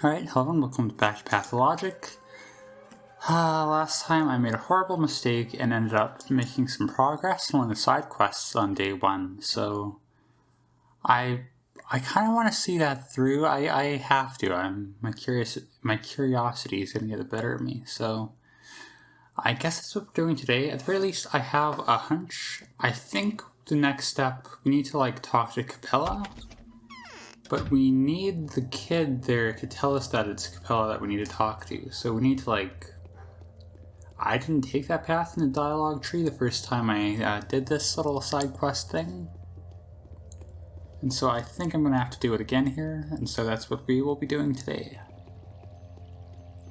Alright, hello and welcome back to Pathologic. Last time I made a horrible mistake and ended up making some progress on one of the side quests on day 1, so I kind of want to see that through. I have to. My curiosity is going to get the better of me, so I guess that's what we're doing today. At the very least, I have a hunch. I think the next step, we need to talk to Capella. But we need the kid there to tell us that it's Capella that we need to talk to. So we need to I didn't take that path in the dialogue tree the first time I did this little side quest thing. And so I think I'm going to have to do it again here. And so that's what we will be doing today.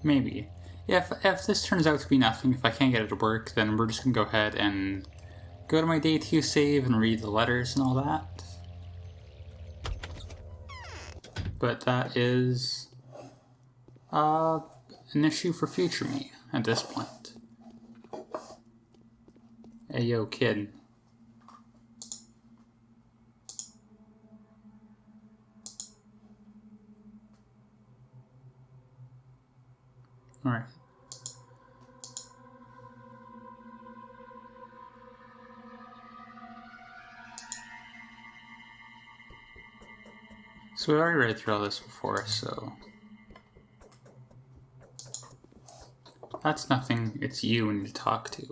Maybe. If this turns out to be nothing, if I can't get it to work, then we're just going to go ahead and go to my day 2 save and read the letters and all that. But that is an issue for future me at this point. Hey yo, kid. Alright. So we already read through all this before, so that's nothing. It's you we need to talk to.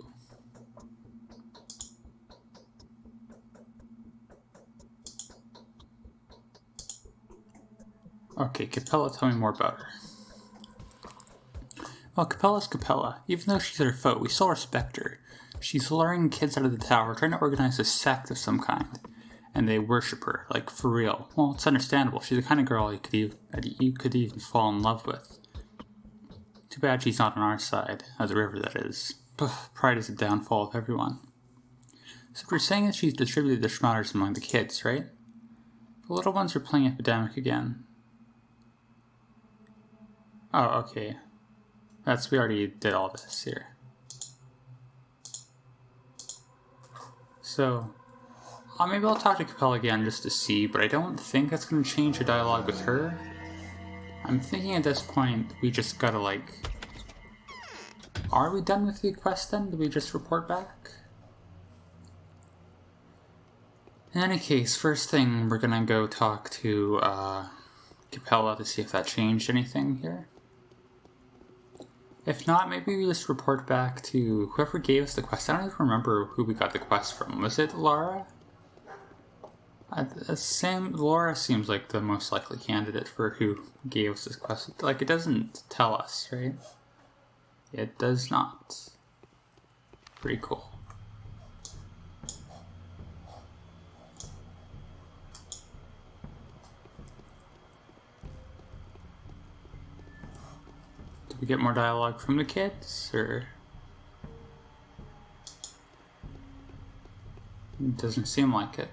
Okay, Capella, tell me more about her. Well, Capella's Capella. Even though she's our foe, we still respect her. She's luring kids out of the tower, trying to organize a sect of some kind. And they worship her, for real. Well, it's understandable. She's the kind of girl you could even fall in love with. Too bad she's not on our side, of the river that is. Pride is the downfall of everyone. So we're saying that she's distributed the schmotters among the kids, right? The little ones are playing Epidemic again. Oh, okay. We already did all this here. So maybe I'll talk to Capella again just to see, but I don't think that's going to change the dialogue with her. I'm thinking at this point, we just gotta are we done with the quest then? Do we just report back? In any case, first thing, we're gonna go talk to Capella to see if that changed anything here. If not, maybe we just report back to whoever gave us the quest. I don't even remember who we got the quest from. Was it Laura? Laura seems like the most likely candidate for who gave us this quest. It doesn't tell us, right? It does not. Pretty cool. Did we get more dialogue from the kids, or? It doesn't seem like it.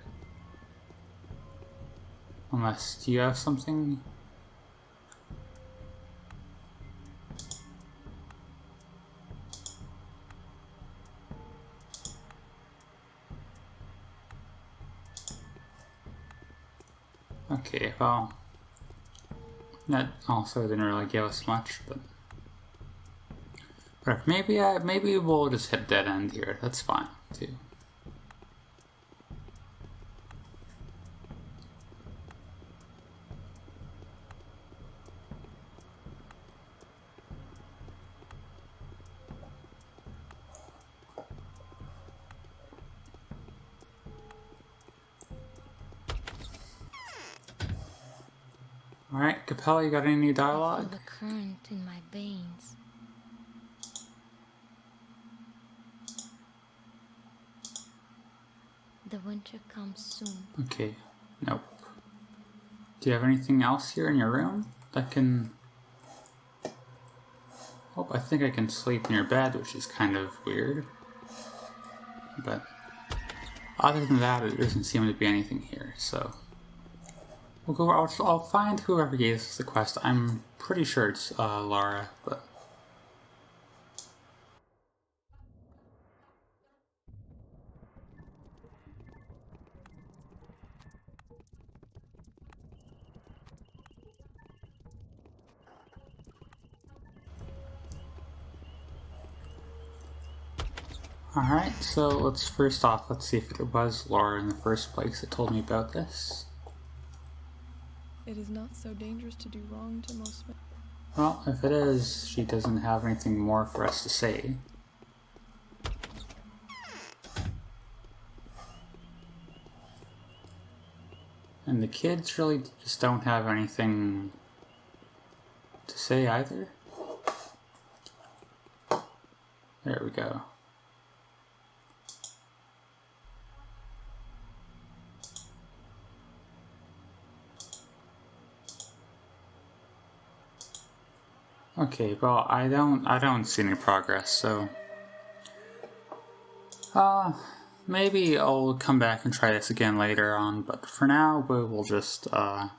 Unless, do you have something? Okay, well, that also didn't really give us much, but whatever. Maybe we'll just hit dead end here. That's fine too. Alright, Capella, you got any new dialogue? The current in my veins. The winter comes soon. Okay, nope. Do you have anything else here in your room that can... Oh, I think I can sleep in your bed, which is kind of weird. But other than that, there doesn't seem to be anything here, so... I'll find whoever gave us the quest. I'm pretty sure it's Laura, but... Alright, so let's see if it was Laura in the first place that told me about this. It is not so dangerous to do wrong to most men. Well, if it is, she doesn't have anything more for us to say. And the kids really just don't have anything to say either. There we go. Okay, well, I don't see any progress, so maybe I'll come back and try this again later on, but for now we'll just we'll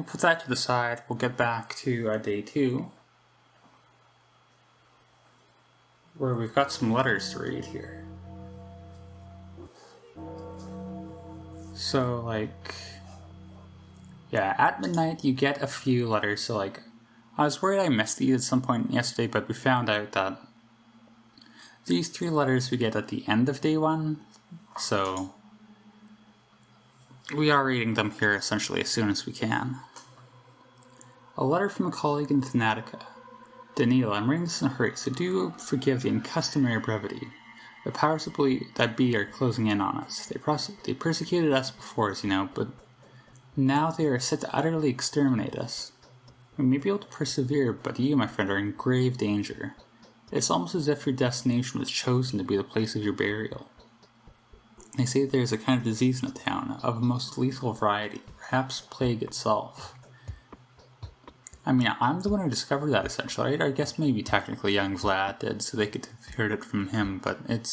put that to the side. We'll get back to day 2, where we've got some letters to read here. So, like, yeah, at midnight you get a few letters. So, like, I was worried I missed these at some point yesterday, but we found out that these 3 letters we get at the end of day 1, so we are reading them here essentially as soon as we can. A letter from a colleague in Thanatica. Daniel, I'm reading this in a hurry, so do forgive the uncustomary brevity. The powers that be are closing in on us. They persecuted us before, as you know, but now they are set to utterly exterminate us. We may be able to persevere, but you, my friend, are in grave danger. It's almost as if your destination was chosen to be the place of your burial. They say there is a kind of disease in the town, of a most lethal variety, perhaps plague itself. I mean, I'm the one who discovered that, essentially, right? I guess maybe technically young Vlad did, so they could have heard it from him, but it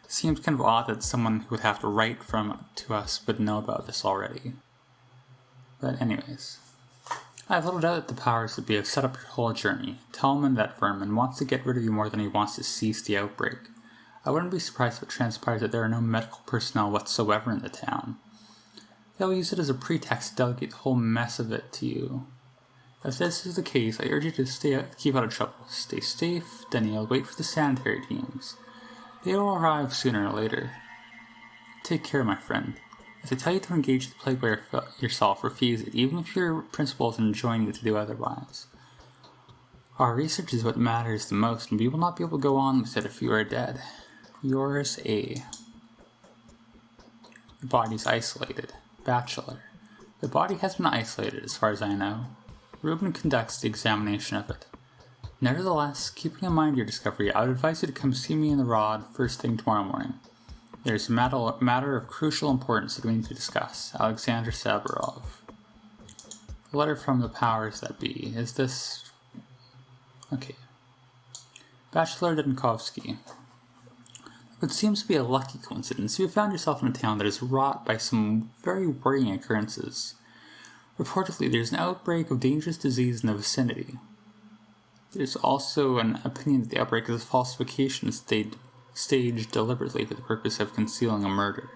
seems kind of odd that someone who would have to write to us would know about this already. But anyways, I have little doubt that the powers that be have set up your whole journey. Talman, that vermin, wants to get rid of you more than he wants to cease the outbreak. I wouldn't be surprised if it transpires that there are no medical personnel whatsoever in the town. They'll use it as a pretext to delegate the whole mess of it to you. If this is the case, I urge you to keep out of trouble. Stay safe, Daniel. Wait for the sanitary teams. They will arrive sooner or later. Take care, my friend. If they tell you to engage the plague by yourself, refuse it, even if your principals enjoin you to do otherwise. Our research is what matters the most, and we will not be able to go on with it if you are dead. Yours, A. The body's isolated. Bachelor. The body has been isolated, as far as I know. Reuben conducts the examination of it. Nevertheless, keeping in mind your discovery, I would advise you to come see me in the Rod first thing tomorrow morning. There is a matter of crucial importance that we need to discuss. Alexander Saburov. A letter from the powers that be. Is this... Okay. Bachelor Denkovsky. What seems to be a lucky coincidence, you have found yourself in a town that is wrought by some very worrying occurrences. Reportedly, there is an outbreak of dangerous disease in the vicinity. There is also an opinion that the outbreak is a falsification staged deliberately for the purpose of concealing a murder.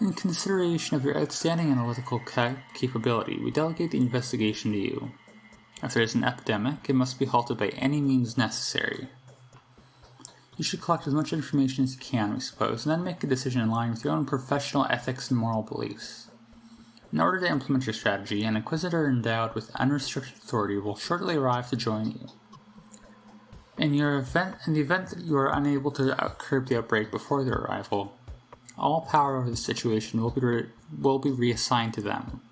In consideration of your outstanding analytical capability, we delegate the investigation to you. If there is an epidemic, it must be halted by any means necessary. You should collect as much information as you can, we suppose, and then make a decision in line with your own professional ethics and moral beliefs. In order to implement your strategy, an inquisitor endowed with unrestricted authority will shortly arrive to join you. In the event that you are unable to curb the outbreak before their arrival, all power over the situation will be reassigned to them.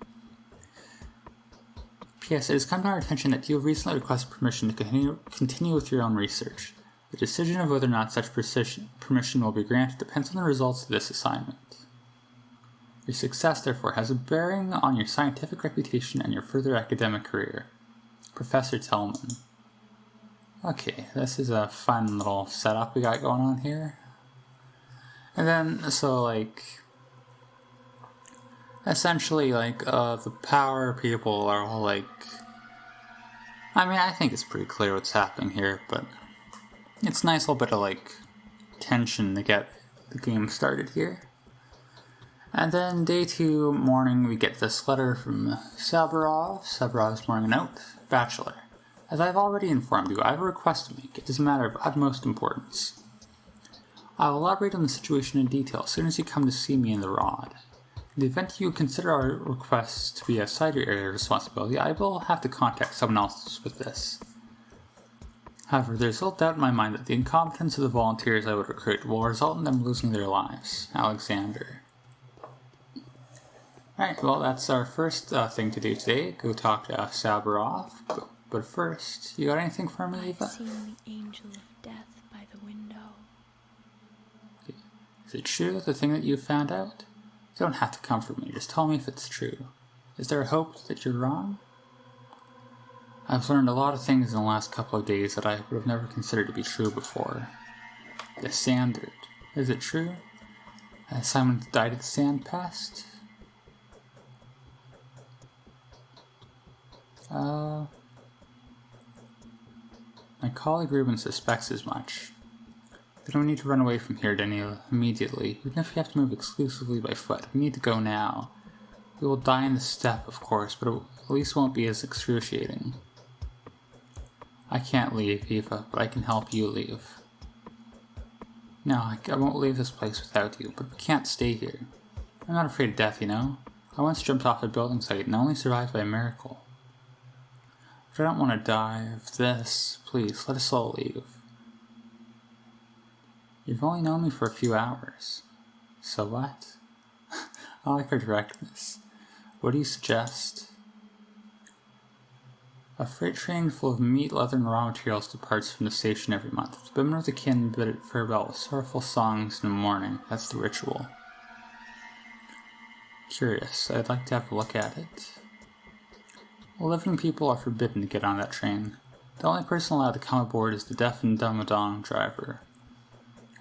P.S. It has come to our attention that you have recently requested permission to continue with your own research. The decision of whether or not such permission will be granted depends on the results of this assignment. Your success, therefore, has a bearing on your scientific reputation and your further academic career. Professor Tellman. Okay, this is a fun little setup we got going on here. And then, so, like, essentially, like, the power people are all, like, I mean, I think it's pretty clear what's happening here, but it's a nice little bit of, like, tension to get the game started here. And then day 2 morning, we get this letter from Saburov's morning note. Bachelor. As I've already informed you, I have a request to make. It is a matter of utmost importance. I will elaborate on the situation in detail as soon as you come to see me in the rod. In the event you consider our request to be outside your area of responsibility, I will have to contact someone else with this. However, there is little doubt in my mind that the incompetence of the volunteers I would recruit will result in them losing their lives. Alexander. Alright, well, that's our first thing to do today. Go talk to Sabarov. But first, you got anything for me, Eva? I've seen the angel of death by the window. Is it true, the thing that you found out? You don't have to comfort me, just tell me if it's true. Is there a hope that you're wrong? I've learned a lot of things in the last couple of days that I would have never considered to be true before. The standard. Is it true? Has Simon died of the sand pest? My colleague Ruben suspects as much. We don't need to run away from here, Daniel, immediately. Even if we have to move exclusively by foot, we need to go now. We will die in the steppe, of course, but at least won't be as excruciating. I can't leave, Eva, but I can help you leave. No, I won't leave this place without you, but we can't stay here. I'm not afraid of death, you know. I once jumped off a building site and only survived by a miracle. But I don't want to die of this. Please, let us all leave. You've only known me for a few hours. So what? I like her directness. What do you suggest? A freight train full of meat, leather, and raw materials departs from the station every month. The women of the kin bid it farewell with sorrowful songs in the morning. That's the ritual. Curious. I'd like to have a look at it. Living people are forbidden to get on that train. The only person allowed to come aboard is the deaf and dumb Adong driver.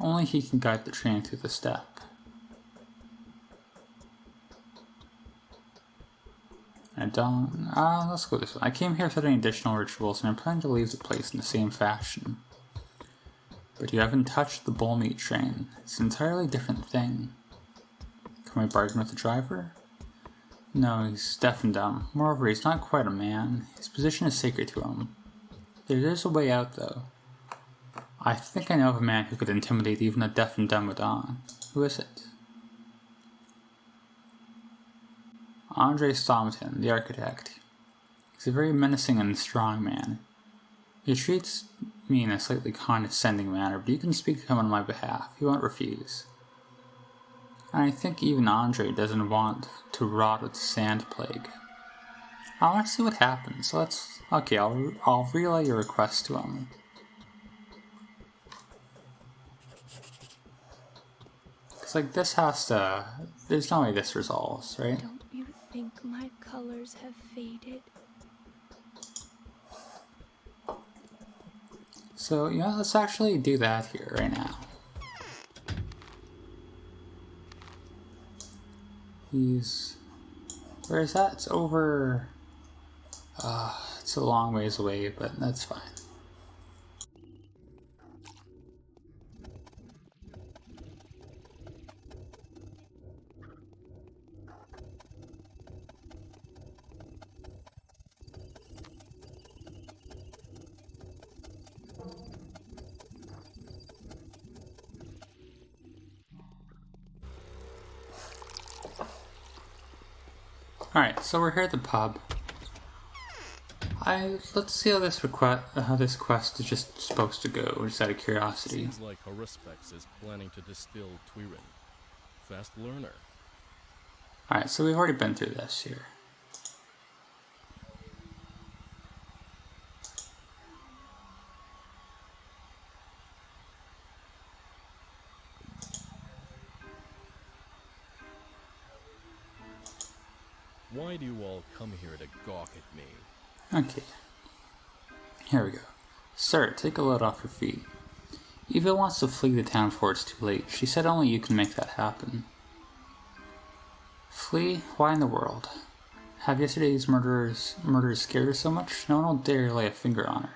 Only he can guide the train through the steppe. Adong... let's go this way. I came here without any additional rituals, and I'm planning to leave the place in the same fashion. But you haven't touched the bull meat train. It's an entirely different thing. Can I bargain with the driver? No, he's deaf and dumb. Moreover, he's not quite a man. His position is sacred to him. There's a way out, though. I think I know of a man who could intimidate even a deaf and dumb Adon. Who is it? Andrei Stomatin, the architect. He's a very menacing and strong man. He treats me in a slightly condescending manner, but you can speak to him on my behalf. He won't refuse. And I think even Andre doesn't want to rot with the sand plague. I want to see what happens. Okay, I'll relay your request to him. It's like this has to... There's no way this resolves, right? Don't you think my colors have faded? So, let's actually do that here right now. Where is that? It's over... it's a long ways away, but that's fine. Alright, so we're here at the pub. Let's see how this quest is just supposed to go, just out of curiosity. Seems like Haruspex is planning to distill Twirin. Fast learner. Alright, so we've already been through this here. Why do you all come here to gawk at me? Okay. Here we go. Sir, take a load off your feet. Eva wants to flee the town before it's too late. She said only you can make that happen. Flee? Why in the world? Have yesterday's murders scared her so much? No one will dare lay a finger on her.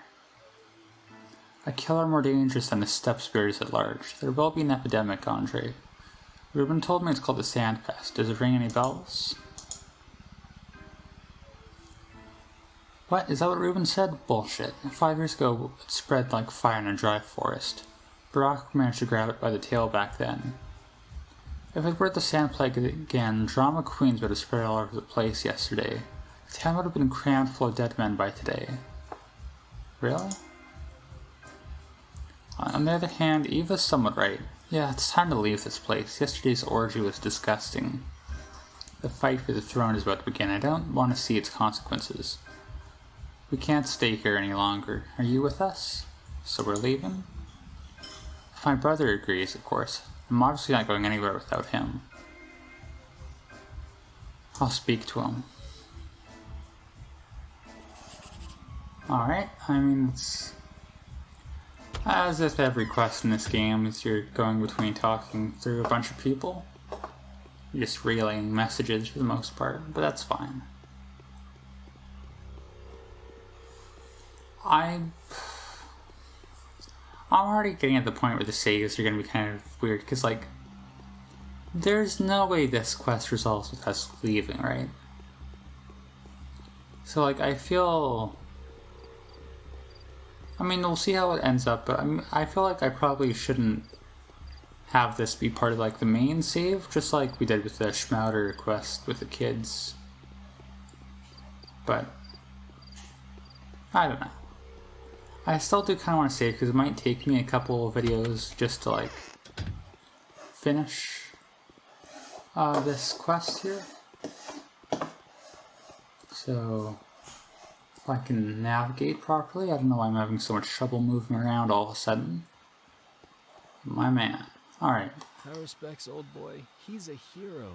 A killer more dangerous than the steppe spirits at large. There will be an epidemic, Andre. Ruben told me it's called the sand pest. Does it ring any bells? What? Is that what Ruben said? Bullshit. 5 years ago, it spread like fire in a dry forest. Barack managed to grab it by the tail back then. If it were the sand plague again, drama queens would have spread all over the place yesterday. The town would have been crammed full of dead men by today. Really? On the other hand, Eva's somewhat right. Yeah, it's time to leave this place. Yesterday's orgy was disgusting. The fight for the throne is about to begin. I don't want to see its consequences. We can't stay here any longer. Are you with us? So we're leaving? If my brother agrees, of course. I'm obviously not going anywhere without him. I'll speak to him. Alright, I mean, it's as if every quest in this game is you're going between talking through a bunch of people. You're just relaying messages for the most part, but that's fine. I'm already getting at the point where the saves are going to be kind of weird, because, like, there's no way this quest resolves with us leaving, right? So, like, I feel... I mean, we'll see how it ends up, but I feel like I probably shouldn't have this be part of, like, the main save, just like we did with the Schmouder quest with the kids. But I don't know. I still do kind of want to save, because it might take me a couple of videos just to, like, finish this quest here. So if I can navigate properly. I don't know why I'm having so much trouble moving around all of a sudden. My man. Alright. Our respects, old boy. He's a hero.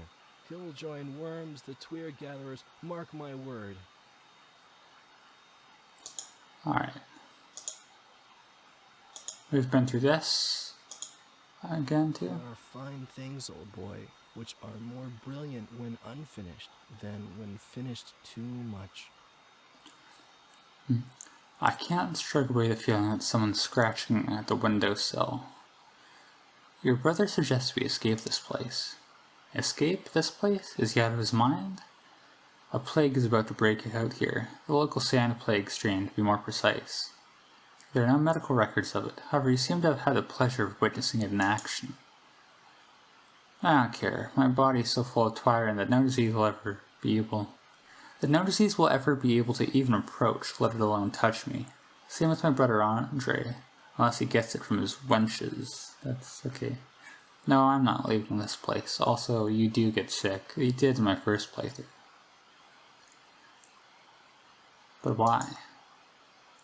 He'll join Worms, the Tweer Gatherers. Mark my word. Alright. We've been through this again too. There are fine things, old boy, which are more brilliant when unfinished than when finished too much. I can't shrug away the feeling that someone's scratching at the windowsill. Your brother suggests we escape this place. Escape this place? Is he out of his mind? A plague is about to break out here. The local sand plague strain, to be more precise. There are no medical records of it. However, you seem to have had the pleasure of witnessing it in action. I don't care. My body is so full of twirin that no disease will ever be able to even approach, let alone touch me. Same with my brother Andre, unless he gets it from his wenches. That's okay. No, I'm not leaving this place. Also, you do get sick. You did in my first playthrough. But why?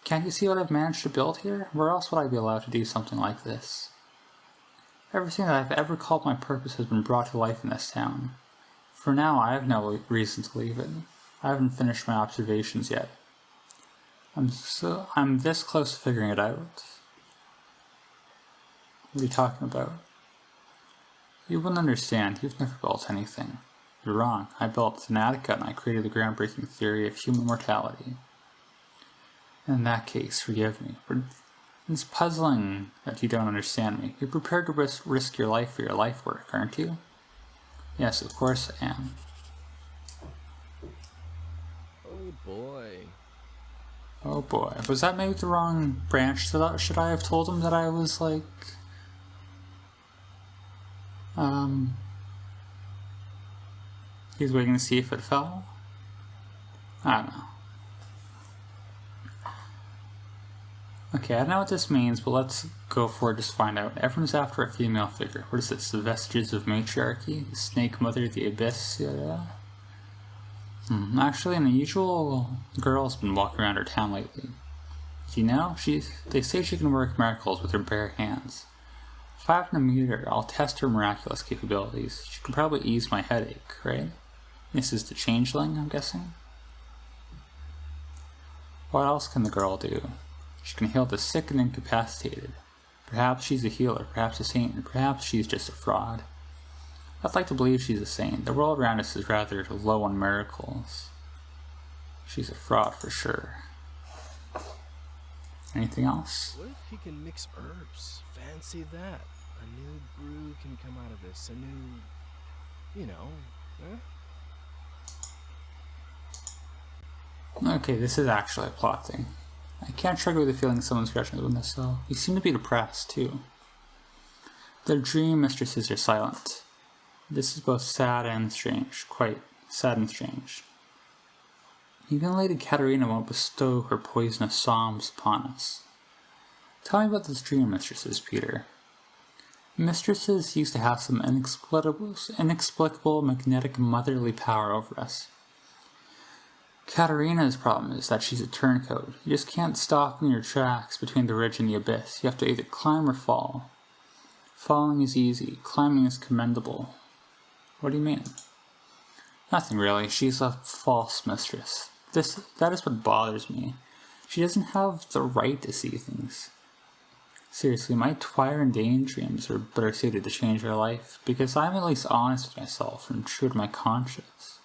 Can't you see what I've managed to build here? Where else would I be allowed to do something like this? Everything that I've ever called my purpose has been brought to life in this town. For now, I have no reason to leave it. I haven't finished my observations yet. I'm this close to figuring it out. What are you talking about? You wouldn't understand. You've never built anything. You're wrong. I built Fanatica and I created the groundbreaking theory of human mortality. In that case, forgive me. It's puzzling that you don't understand me. You're prepared to risk your life for your life work, aren't you? Yes, of course I am. Oh boy. Oh boy. Was that maybe the wrong branch? Should I have told him that I was like... He's waiting to see if it fell? I don't know. Okay, I don't know what this means, but let's go for it, just find out. Everyone's after a female figure. What is this? The vestiges of matriarchy? The snake mother, the abyss? Yeah. Actually, an unusual girl's been walking around our town lately. Do you know? They say she can work miracles with her bare hands. If I happen to meet her, I'll test her miraculous capabilities. She can probably ease my headache, right? This is the changeling, I'm guessing? What else can the girl do? She can heal the sick and incapacitated. Perhaps she's a healer, perhaps a saint, and perhaps she's just a fraud. I'd like to believe she's a saint. The world around us is rather low on miracles. She's a fraud for sure. Anything else? What if he can mix herbs? Fancy that. A new brew can come out of this. A new... you know, huh? Okay, this is actually a plot thing. I can't shrug away the feeling someone's scratching the windowsill. You seem to be depressed, too. The dream mistresses are silent. This is both sad and strange. Quite sad and strange. Even Lady Katerina won't bestow her poisonous psalms upon us. Tell me about those dream mistresses, Peter. Mistresses used to have some inexplicable magnetic motherly power over us. Katerina's problem is that she's a turncoat. You just can't stop in your tracks between the ridge and the abyss. You have to either climb or fall. Falling is easy. Climbing is commendable. What do you mean? Nothing really. She's a false mistress. That is what bothers me. She doesn't have the right to see things. Seriously, my twilight and daydreams are better suited to change her life, because I'm at least honest with myself and true to my conscience.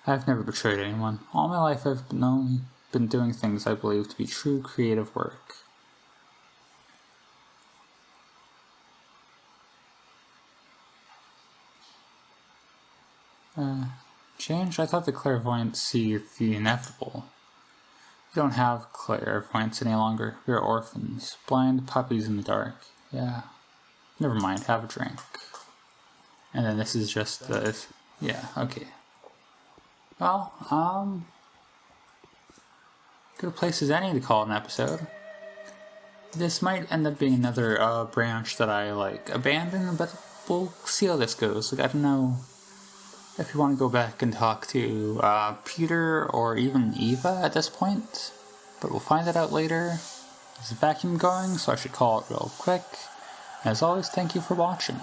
I've never betrayed anyone. All my life I've been doing things I believe to be true creative work. Change? I thought the clairvoyants see the inevitable. We don't have clairvoyants any longer. We are orphans. Blind puppies in the dark. Yeah. Never mind, have a drink. And then this is just the... Yeah, okay. Well, good place as any to call it an episode. This might end up being another branch that I, abandon, but we'll see how this goes. I don't know if you want to go back and talk to Peter or even Eva at this point, but we'll find that out later. There's a vacuum going, so I should call it real quick. As always, thank you for watching.